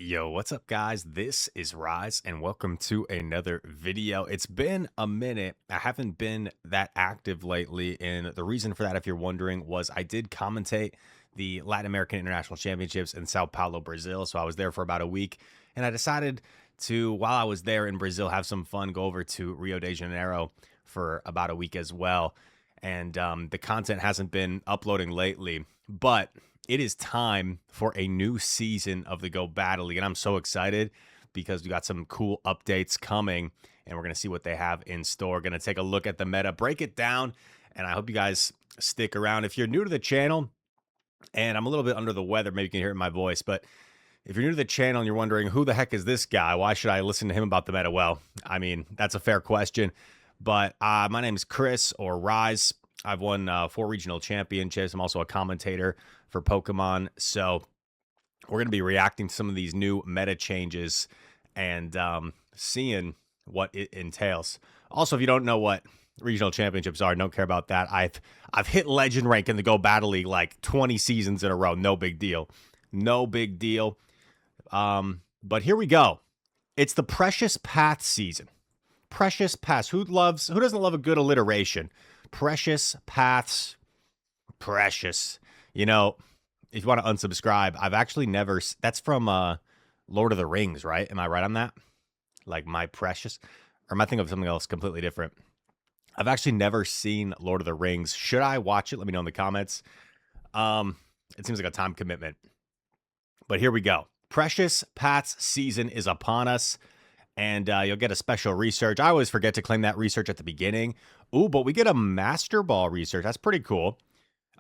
Yo, what's up, guys? This is Rise, and welcome to another video. It's been a minute. I haven't been that active lately, and the reason for that, if you're wondering, was I did commentate the Latin American International Championships in Sao Paulo, Brazil. So I was there for about a week, and I decided to, while I was there in Brazil, have some fun, go over to Rio de Janeiro for about a week as well. And the content hasn't been uploading lately, but it is time for a new season of the Go Battle League. And I'm so excited because we got some cool updates coming and we're going to see what they have in store. Going to take a look at the meta, break it down, and I hope you guys stick around. If you're new to the channel, and I'm a little bit under the weather, maybe you can hear it in my voice, but if you're new to the channel and you're wondering, who the heck is this guy? Why should I listen to him about the meta? Well, I mean, that's a fair question. But my name is Chris, or Rise. I've won 4 regional championships. I'm also a commentator for Pokemon. So we're going to be reacting to some of these new meta changes and seeing what it entails. Also, if you don't know what regional championships are, don't care about that. I've hit legend rank in the Go Battle League like 20 seasons in a row. No big deal. No big deal. But here we go. It's the Precious Path season. Precious Paths. Who doesn't love a good alliteration? Precious Paths. Precious. You know, if you want to unsubscribe, I've actually never. That's from Lord of the Rings, right? Am I right on that? Like My Precious? Or am I thinking of something else completely different? I've actually never seen Lord of the Rings. Should I watch it? Let me know in the comments. It seems like a time commitment. But here we go. Precious Paths season is upon us. And you'll get a special research. I always forget to claim that research at the beginning. Ooh, but we get a Master Ball research. That's pretty cool.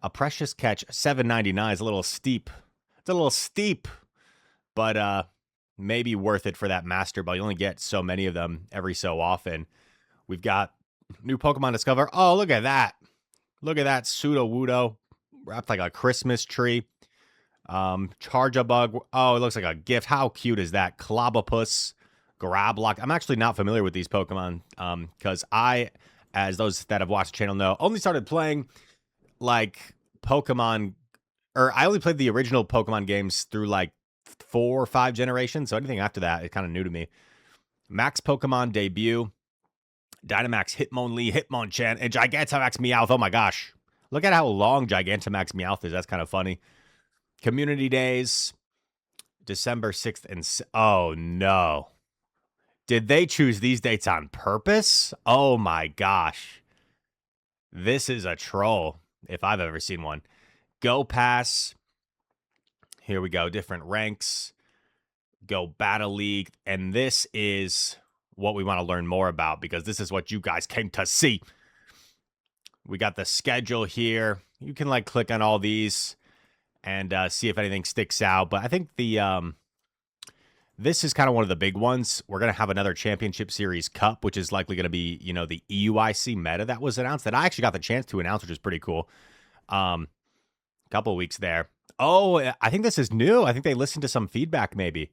A Precious Catch, $7.99 is a little steep. It's a little steep, but maybe worth it for that Master Ball. You only get so many of them every so often. We've got new Pokemon Discover. Oh, look at that. Look at that Pseudo-Wudo wrapped like a Christmas tree. Charge-a-Bug. Oh, it looks like a gift. How cute is that? Clobopus. Grablock. I'm actually not familiar with these Pokemon because I, as those that have watched the channel know, only started playing like Pokemon, or I only played the original Pokemon games through like 4 or 5 generations. So anything after that is kind of new to me. Max Pokemon debut, Dynamax Hitmonlee, Hitmonchan, and Gigantamax Meowth. Oh my gosh. Look at how long Gigantamax Meowth is. That's kind of funny. Community Days, December 6th and... Oh no. Did they choose these dates on purpose? Oh my gosh. This is a troll, if I've ever seen one. Go Pass. Here we go. Different ranks. Go Battle League. And this is what we want to learn more about because this is what you guys came to see. We got the schedule here. You can like click on all these and see if anything sticks out. But I think the... This is kind of one of the big ones. We're going to have another Championship Series Cup, which is likely going to be, you know, the EUIC meta that was announced that I actually got the chance to announce, which is pretty cool. Couple of weeks there. Oh, I think this is new. I think they listened to some feedback maybe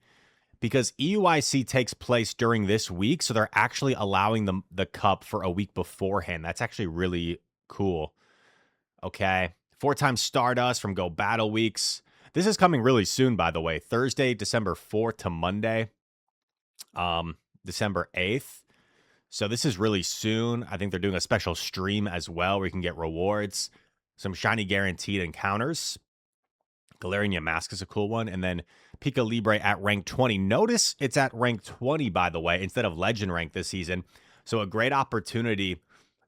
because EUIC takes place during this week. So they're actually allowing the cup for a week beforehand. That's actually really cool. Okay. 4-time Stardust from Go Battle Weeks. This is coming really soon, by the way. Thursday, December 4th to Monday, December 8th. So this is really soon. I think they're doing a special stream as well where you can get rewards. Some shiny guaranteed encounters. Galarian Mask is a cool one. And then Pikachu Libre at rank 20. Notice it's at rank 20, by the way, instead of legend rank this season. So a great opportunity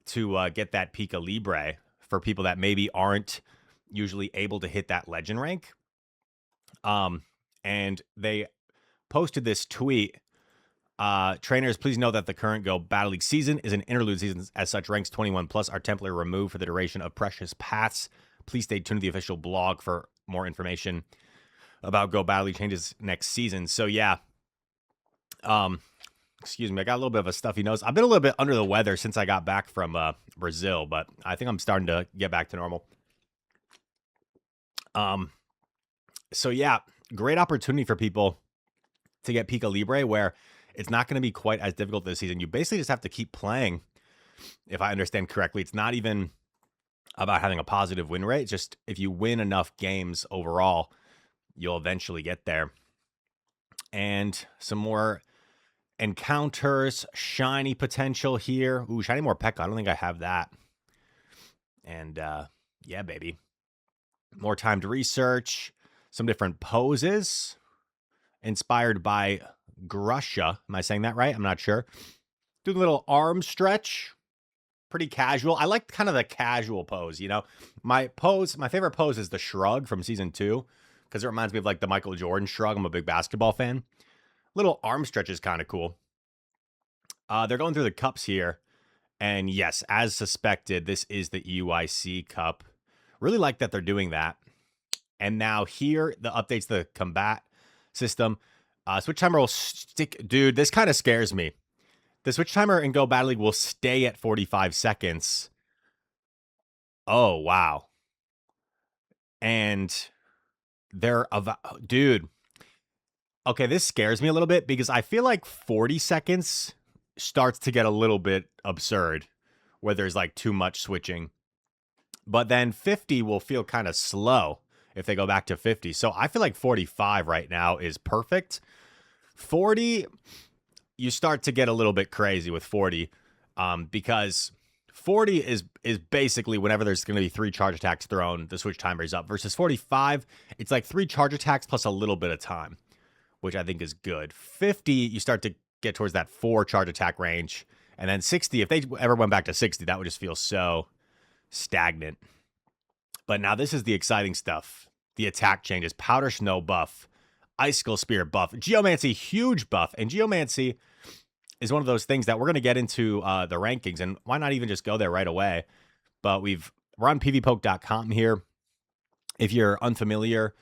to get that Pikachu Libre for people that maybe aren't usually able to hit that legend rank. And they posted this tweet. Trainers, please know that the current Go Battle League season is an interlude season. As such, ranks 21 plus are temporarily removed for the duration of Precious Paths. Please stay tuned to the official blog for more information about Go Battle League changes next season. So yeah, excuse me, I got a little bit of a stuffy nose. I've been a little bit under the weather since I got back from Brazil, but I think I'm starting to get back to normal. So yeah, great opportunity for people to get Pikachu Libre where it's not going to be quite as difficult this season. You basically just have to keep playing. If I understand correctly, it's not even about having a positive win rate. Just if you win enough games overall, you'll eventually get there. And some more encounters, shiny potential here. Ooh, shiny Morpeko. I don't think I have that. And yeah, baby. More time to research. Some different poses inspired by Grusha. Am I saying that right? I'm not sure. Do the little arm stretch. Pretty casual. I like kind of the casual pose, you know? My favorite pose is the shrug from season 2 because it reminds me of like the Michael Jordan shrug. I'm a big basketball fan. Little arm stretch is kind of cool. They're going through the cups here. And yes, as suspected, this is the EUIC Cup. Really like that they're doing that. And now here, the updates to the combat system. Switch timer will stick. Dude, this kind of scares me. The switch timer in Go Battle League will stay at 45 seconds. Oh, wow. And they're... Dude. Okay, this scares me a little bit because I feel like 40 seconds starts to get a little bit absurd where there's like too much switching. But then 50 will feel kind of slow if they go back to 50. So I feel like 45 right now is perfect. 40, you start to get a little bit crazy with 40 because 40 is basically whenever there's going to be 3 charge attacks thrown, the switch timer is up. Versus 45, it's like 3 charge attacks plus a little bit of time, which I think is good. 50, you start to get towards that 4 charge attack range. And then 60, if they ever went back to 60, that would just feel so stagnant. But now this is the exciting stuff. The attack changes. Powder Snow buff. Icicle Spear buff. Geomancy, huge buff. And Geomancy is one of those things that we're going to get into the rankings. And why not even just go there right away? But we're on pvpoke.com here. If you're unfamiliar,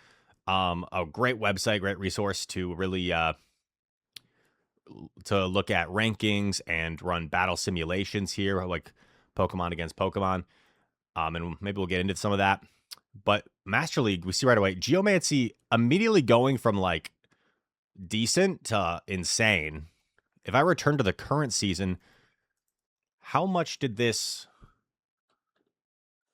a great website, great resource to really to look at rankings and run battle simulations here, like Pokemon against Pokemon. And maybe we'll get into some of that. But Master League, we see right away, Geomancy immediately going from like decent to insane. If I return to the current season, how much did this...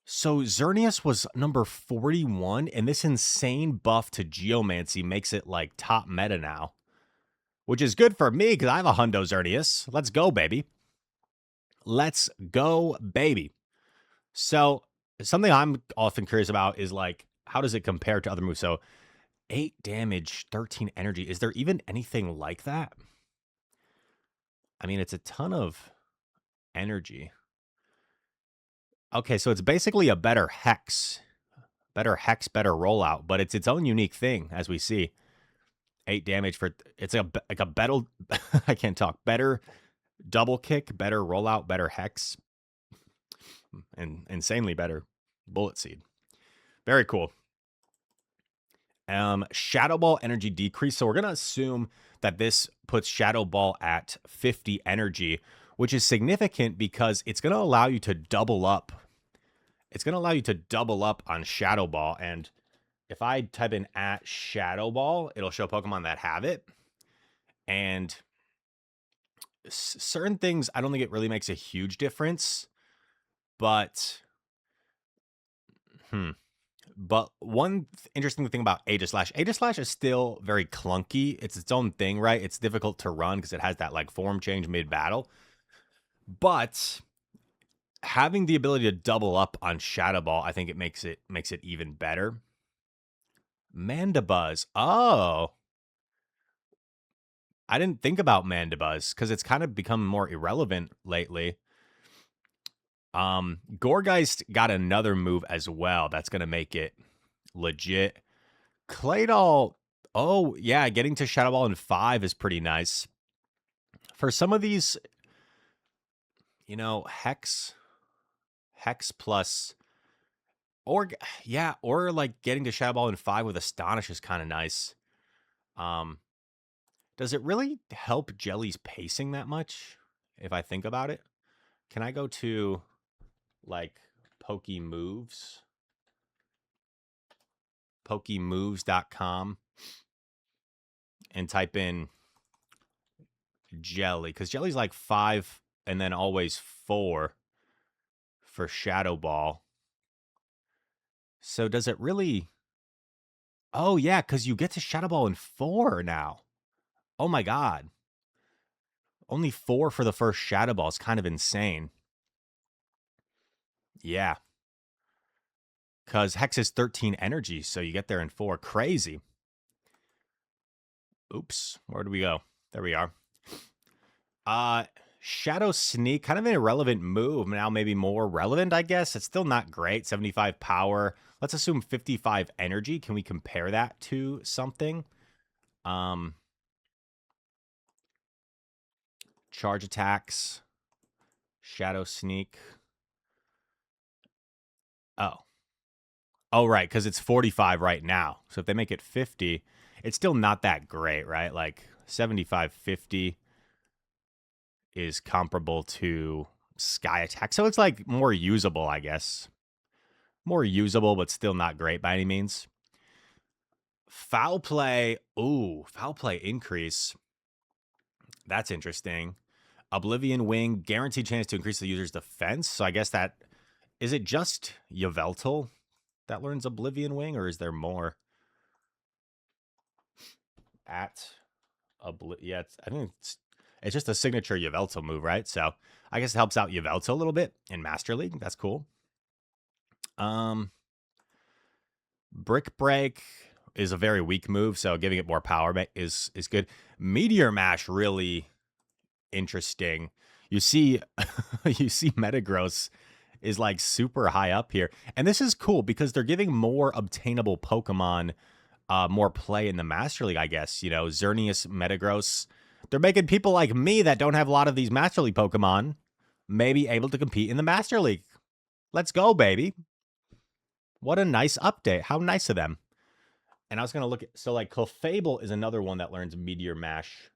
So Xerneas was number 41, and this insane buff to Geomancy makes it like top meta now. Which is good for me because I have a Hundo Xerneas. Let's go, baby. Let's go, baby. So something I'm often curious about is like, how does it compare to other moves? So 8 damage, 13 energy. Is there even anything like that? I mean, it's a ton of energy. Okay, so it's basically a better hex. Better hex, better rollout, but it's its own unique thing, as we see. 8 damage for... It's like a better... I can't talk. Better double kick, better rollout, better hex. And insanely better bullet seed. Very cool. Shadow Ball energy decrease. So we're going to assume that this puts Shadow Ball at 50 energy, which is significant because it's going to allow you to double up. It's going to allow you to double up on Shadow Ball. And if I type in at Shadow Ball, it'll show Pokemon that have it. And certain things, I don't think it really makes a huge difference. But, But one interesting thing about Aegislash is still very clunky. It's its own thing, right? It's difficult to run because it has that like form change mid-battle. But having the ability to double up on Shadow Ball, I think it makes it even better. Mandibuzz. Oh. I didn't think about Mandibuzz because it's kind of become more irrelevant lately. Gourgeist got another move as well. That's going to make it legit. Claydol, oh, yeah, getting to Shadow Ball in 5 is pretty nice. For some of these, you know, Hex plus, or, yeah, or like getting to Shadow Ball in 5 with Astonish is kind of nice. Does it really help Jelly's pacing that much, if I think about it? Can I go to, like, Pokemoves.com and type in Jelly, because Jelly's like 5 and then always 4 for Shadow Ball. So does it really... Oh, yeah, because you get to Shadow Ball in 4 now. Oh my god. Only 4 for the first Shadow Ball is kind of insane. Yeah. Because Hex is 13 energy, so you get there in 4. Crazy. Oops. Where do we go? There we are. Shadow Sneak, kind of an irrelevant move. Now maybe more relevant, I guess. It's still not great. 75 power. Let's assume 55 energy. Can we compare that to something? Charge attacks. Shadow Sneak. Oh. Oh, right, because it's 45 right now. So if they make it 50, it's still not that great, right? Like 75, 50 is comparable to Sky Attack. So it's like more usable, I guess. More usable, but still not great by any means. Foul Play. Ooh, Foul Play increase. That's interesting. Oblivion Wing, guaranteed chance to increase the user's defense. So I guess that, is it just Yveltal that learns Oblivion Wing, or is there more? Yeah, I think it's just a signature Yveltal move, right? So I guess it helps out Yveltal a little bit in Master League. That's cool. Brick Break is a very weak move, so giving it more power is good. Meteor Mash, really interesting. You see, you see Metagross is like super high up here, and this is cool because they're giving more obtainable Pokemon more play in the Master League, I guess. You know, Xerneas, Metagross. They're making people like me that don't have a lot of these Master League Pokemon maybe able to compete in the Master League. Let's go, baby. What a nice update. How nice of them. And I was going to look at, so like Clefable is another one that learns Meteor Mash.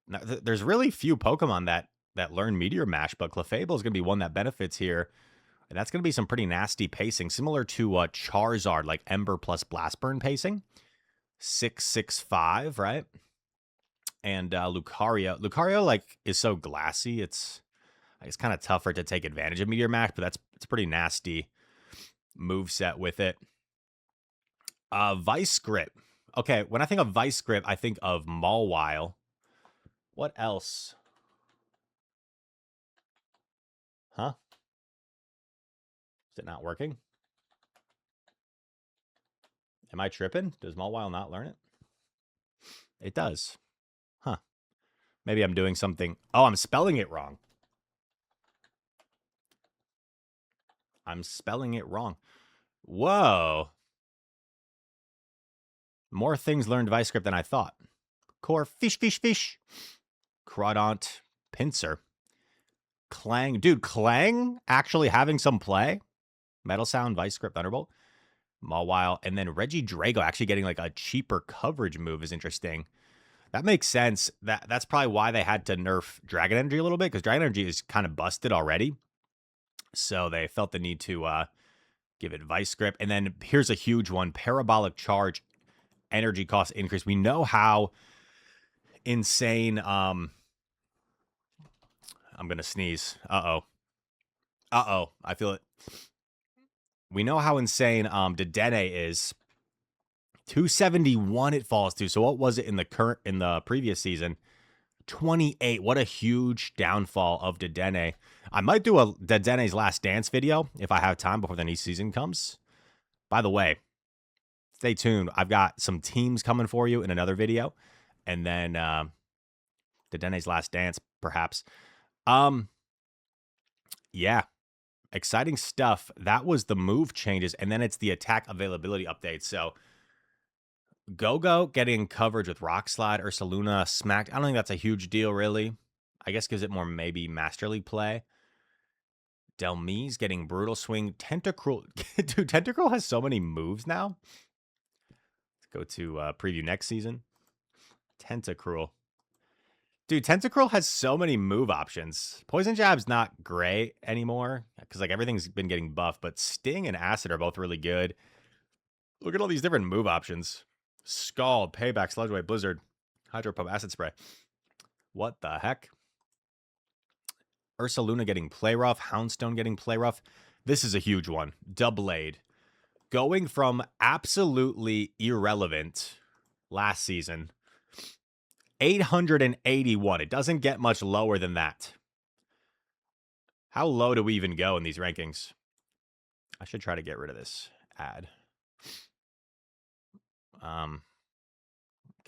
Now, there's really few Pokemon that learn Meteor Mash, but Clefable is going to be one that benefits here. And that's going to be some pretty nasty pacing, similar to Charizard, like Ember plus Blast Burn pacing. 665, right? And Lucario. Lucario, like, is so glassy. It's kind of tougher to take advantage of Meteor Mash, but it's a pretty nasty moveset with it. Vice Grip. Okay, when I think of Vice Grip, I think of Mawile. What else? Huh? Is it not working? Am I tripping? Does Mawile not learn it? It does. Huh. Maybe I'm doing something. Oh, I'm spelling it wrong. I'm spelling it wrong. Whoa. More things learned Vice Grip than I thought. Core, fish. Crawdont, Pinsir. Clang. Dude, Clang actually having some play. Metal Sound, Vice Grip, Thunderbolt. Mawile, and then Regidrago actually getting like a cheaper coverage move is interesting. That makes sense. That's probably why they had to nerf Dragon Energy a little bit, because Dragon Energy is kind of busted already. So they felt the need to give it Vice Grip. And then here's a huge one. Parabolic Charge, energy cost increase. We know how insane... I'm going to sneeze. Uh-oh. I feel it. We know how insane Dedenne is. 271 it falls to. So what was it in the previous season? 28. What a huge downfall of Dedenne. I might do a Dedenne's Last Dance video if I have time before the new season comes. By the way, stay tuned. I've got some teams coming for you in another video. And then Dedenne's Last Dance, perhaps. Yeah. Exciting stuff. That was the move changes, and then it's the attack availability update. So Go-Go getting coverage with Rock Slide, Ursaluna, Smack. I don't think that's a huge deal, really. I guess gives it more maybe Master League play. Delmise getting Brutal Swing. Tentacruel. Dude, Tentacruel has so many moves now. Let's go to preview next season. Tentacruel. Dude, Tentacruel has so many move options. Poison Jab's not great anymore because like everything's been getting buffed, but Sting and Acid are both really good. Look at all these different move options. Scald, Payback, Sludge Wave, Blizzard, Hydro Pump, Acid Spray. What the heck? Ursaluna getting Play Rough, Houndstone getting Play Rough. This is a huge one. Doublade. Going from absolutely irrelevant last season 881. It doesn't get much lower than that. How low do we even go in these rankings? I should try to get rid of this ad. Can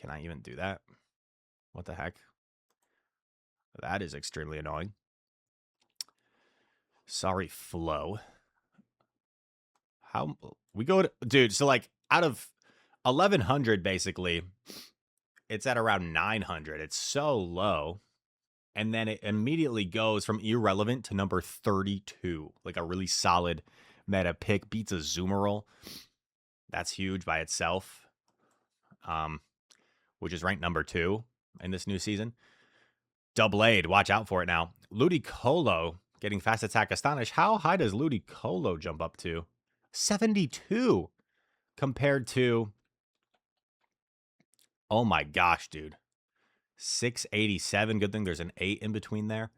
I even do that? What the heck? That is extremely annoying. Sorry, Flo. How we go to, dude, so like out of 1100 basically, it's at around 900. It's so low. And then it immediately goes from irrelevant to number 32. Like a really solid meta pick. Beats a Zoomerl. That's huge by itself. Which is ranked number 2 in this new season. Doubleade, watch out for it now. Ludicolo getting fast attack astonish. How high does Ludicolo jump up to? 72 compared to, oh my gosh, dude. 687. Good thing there's an 8 in between there.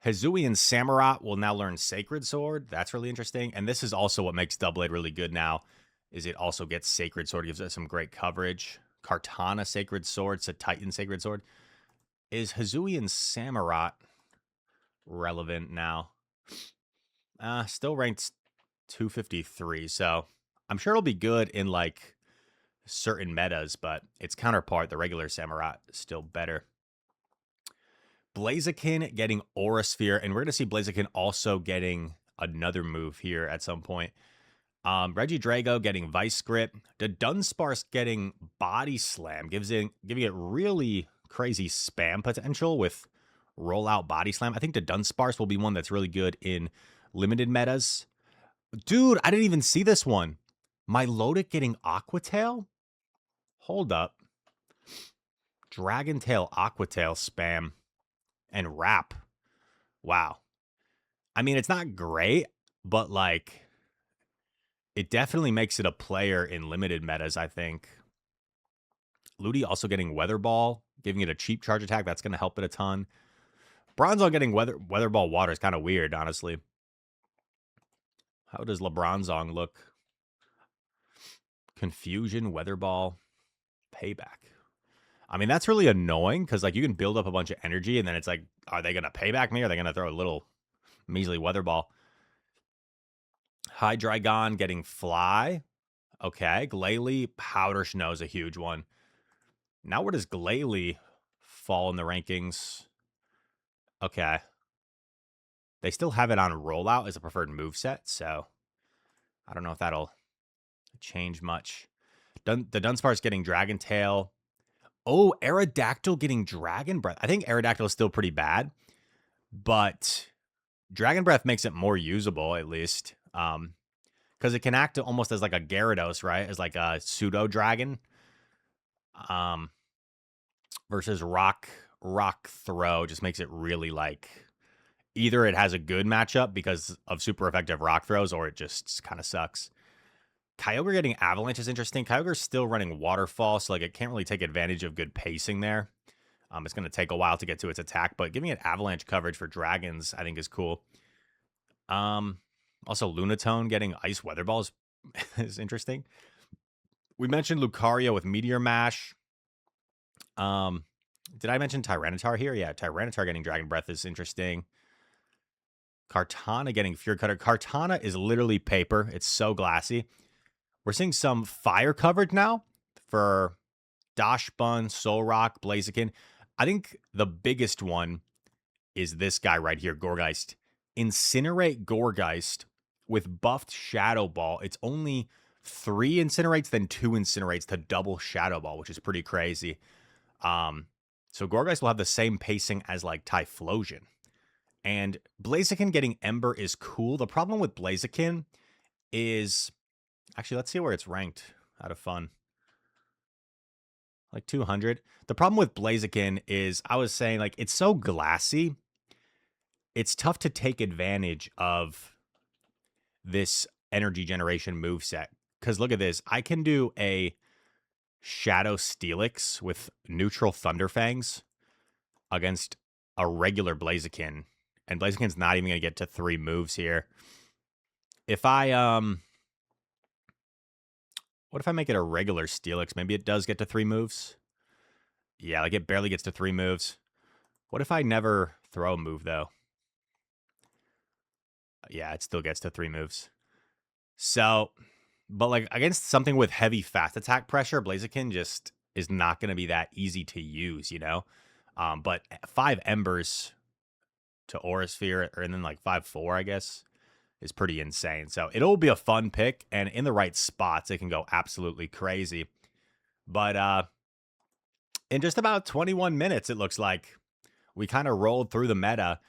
Hisuian Samurott will now learn Sacred Sword. That's really interesting. And this is also what makes Doubleade really good now, is it also gets Sacred Sword. It gives us some great coverage. Kartana Sacred Sword, so Titan Sacred Sword. Is Hisuian Samurott relevant now? Still ranked 253, so I'm sure it'll be good in like certain metas, but its counterpart, the regular Samurott, is still better. Blaziken getting Aura Sphere, and we're going to see Blaziken also getting another move here at some point. Regidrago getting Vice Grip. The Dunsparce getting Body Slam, giving it really crazy spam potential with Rollout Body Slam. I think the Dunsparce will be one that's really good in limited metas. Dude, I didn't even see this one. Milotic getting Aqua Tail? Hold up. Dragon Tail, Aqua Tail spam, and Wrap. Wow. I mean, it's not great, but like, it definitely makes it a player in limited metas, I think. Ludi also getting Weather Ball, giving it a cheap charge attack. That's going to help it a ton. Bronzong getting Weather Ball Water is kind of weird, honestly. How does LeBronzong look? Confusion, Weather Ball, Payback. I mean, that's really annoying because like you can build up a bunch of energy and then it's like, are they going to payback me or are they going to throw a little measly Weather Ball? Hydreigon getting Fly. Okay. Glalie, Powder Snow is a huge one. Now where does Glalie fall in the rankings? Okay. They still have it on Rollout as a preferred moveset, so I don't know if that'll change much. The Dunsparce getting Dragon Tail. Oh, Aerodactyl getting Dragon Breath. I think Aerodactyl is still pretty bad, but Dragon Breath makes it more usable, at least. Because it can act almost as like a Gyarados, right? As like a pseudo dragon. Versus Rock Throw just makes it really like either it has a good matchup because of super effective Rock Throws, or it just kind of sucks. Kyogre getting Avalanche is interesting. Kyogre's still running Waterfall, so like it can't really take advantage of good pacing there. It's going to take a while to get to its attack, but giving it Avalanche coverage for Dragons, I think, is cool. Also, Lunatone getting Ice Weather Balls is interesting. We mentioned Lucario with Meteor Mash. Did I mention Tyranitar here? Yeah, Tyranitar getting Dragon Breath is interesting. Kartana getting Fury Cutter. Kartana is literally paper. It's so glassy. We're seeing some fire coverage now for Dachshund, Solrock, Blaziken. I think the biggest one is this guy right here, Gourgeist. Incinerate Gourgeist with buffed Shadow Ball. It's only 3 Incinerates, then 2 Incinerates to double Shadow Ball, which is pretty crazy. So Gourgeist will have the same pacing as like Typhlosion. And Blaziken getting Ember is cool. The problem with Blaziken is... Actually, let's see where it's ranked out of fun. Like 200. The problem with Blaziken is, I was saying, like, it's so glassy. It's tough to take advantage of this energy generation moveset. Because look at this. I can do a Shadow Steelix with neutral Thunderfangs against a regular Blaziken. And Blaziken's not even going to get to 3 moves here. If I, what if I make it a regular Steelix? Maybe it does get to 3 moves. Yeah, like it barely gets to 3 moves. What if I never throw a move, though? Yeah, it still gets to 3 moves. So, but like against something with heavy fast attack pressure, Blaziken just is not going to be that easy to use, you know? But 5 Embers to Aura Sphere, and then like 5-4, I guess, is pretty insane. So it'll be a fun pick, and in the right spots, it can go absolutely crazy. But in just about 21 minutes, it looks like we kind of rolled through the meta,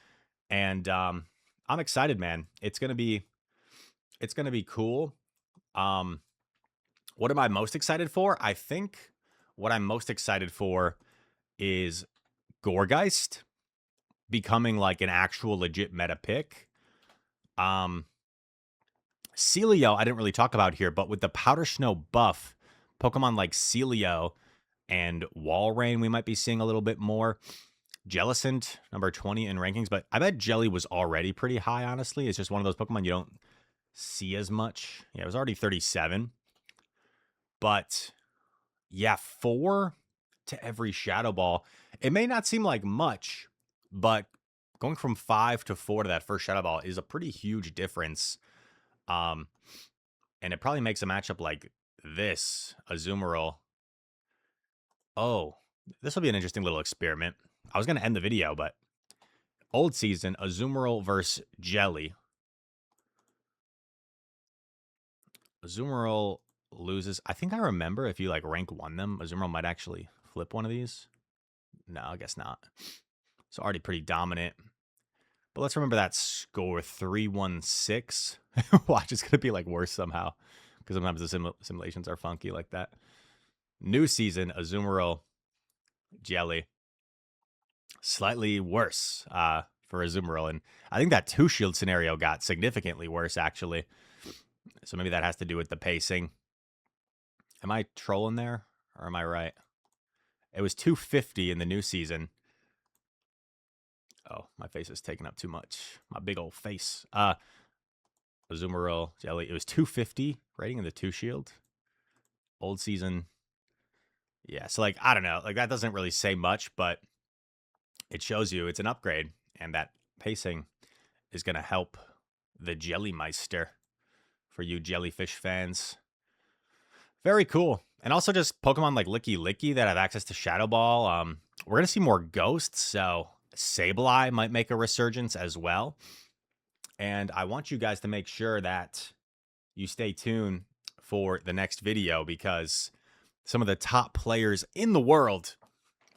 and I'm excited, man. It's gonna be cool. Um, what am I most excited for? I think what I'm most excited for is Gorgeist becoming like an actual legit meta pick. Celio, I didn't really talk about here, but with the Powder Snow buff, Pokemon like Celio and Walrein, we might be seeing a little bit more. Jellicent, number 20 in rankings, but I bet Jelly was already pretty high, honestly. It's just one of those Pokemon you don't see as much. Yeah, it was already 37. But yeah, 4 to every Shadow Ball. It may not seem like much, but going from 5 to 4 to that first Shadow Ball is a pretty huge difference. And it probably makes a matchup like this, Azumarill. Oh, this will be an interesting little experiment. I was going to end the video, but old season, Azumarill versus Jelly. Azumarill loses. I think I remember if you like rank 1 them, Azumarill might actually flip one of these. No, I guess not. So already pretty dominant. But let's remember that score, 3-1-6. Watch, it's going to be like worse somehow. Because sometimes the simulations are funky like that. New season, Azumarill, Jelly. Slightly worse for Azumarill. And I think that 2-shield scenario got significantly worse, actually. So maybe that has to do with the pacing. Am I trolling there? Or am I right? It was 250 in the new season. Oh, my face is taking up too much. My big old face. Azumarill, Jelly. It was 250 rating in the 2-shield. Old season. Yeah, so like, I don't know. Like, that doesn't really say much, but it shows you it's an upgrade. And that pacing is going to help the Jellymeister for you jellyfish fans. Very cool. And also just Pokemon like Licky Licky that have access to Shadow Ball. We're going to see more ghosts, so Sableye might make a resurgence as well. And I want you guys to make sure that you stay tuned for the next video because some of the top players in the world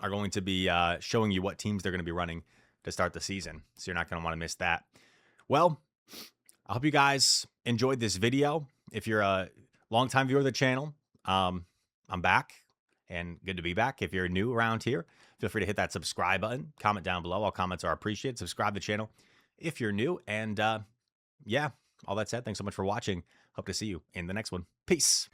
are going to be showing you what teams they're going to be running to start the season. So you're not going to want to miss that. Well, I hope you guys enjoyed this video. If you're a longtime viewer of the channel, I'm back and good to be back. If you're new around here, feel free to hit that subscribe button, comment down below. All comments are appreciated. Subscribe to the channel if you're new. And yeah, all that said, thanks so much for watching. Hope to see you in the next one. Peace.